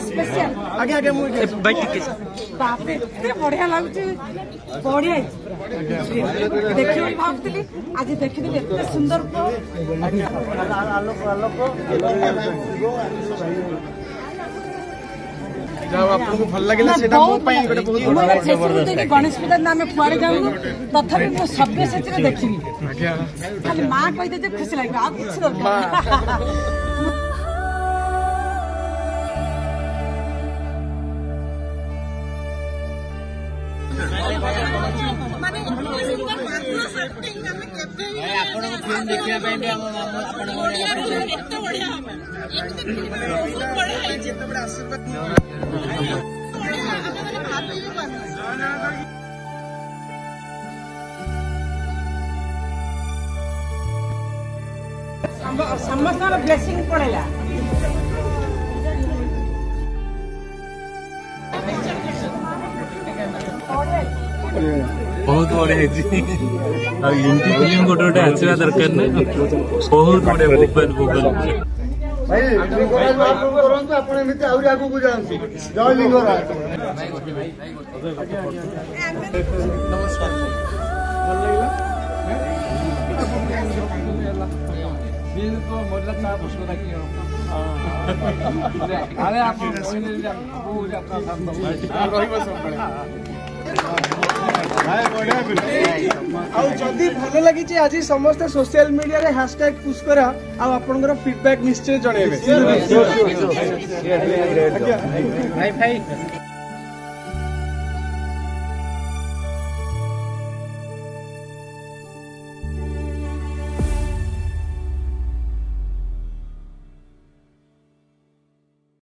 Special आगे आगे मु भाई टिके बाप रे एते बढ़िया लागुची बढ़िया देखियो भाबतली आज देखिदे एते सुंदर को आलोक आलोक जाओ आपको भल लागला सेटा मो पई गोटे बहुत बड़ा जबरदस्त गणेश पूजा नाम फुआरे जाऊ तथापि मो सभ्य सेतिर देखिबी आज्ञा खाली मां कहि दे जे खुशी लागे आ कुछ दरकार माने सुंदर मात्र सेटिंग हम केबे भाई आपन फिल्म देखिया पे हम आपन ओडिया फिल्म एते बढ़िया हम एक देखि बहुत बढ़िया है जेते बड़ा आशीर्वाद समस्त ब्लेसिंग पड़ेला बहुत बढ़िया है हिंदी फिल्म गोटे गोटे आसवा दरकार ना बहुत बढ़िया भोपाल भोपाल भाई लिंगराज बाबू करंतु आपण एमिति आउरी आगु को जानती जय लिंगराज नमस्कार भल लागला बिल को मोडला चा बसो राखी अरे आप कहले पूरा अपना काम रहिबो सब जदि भल लगी आज समस्त सोशल मीडिया रे हैशटैग पुश करा आ आपनकर फीडबैक निश्चय जणेबे।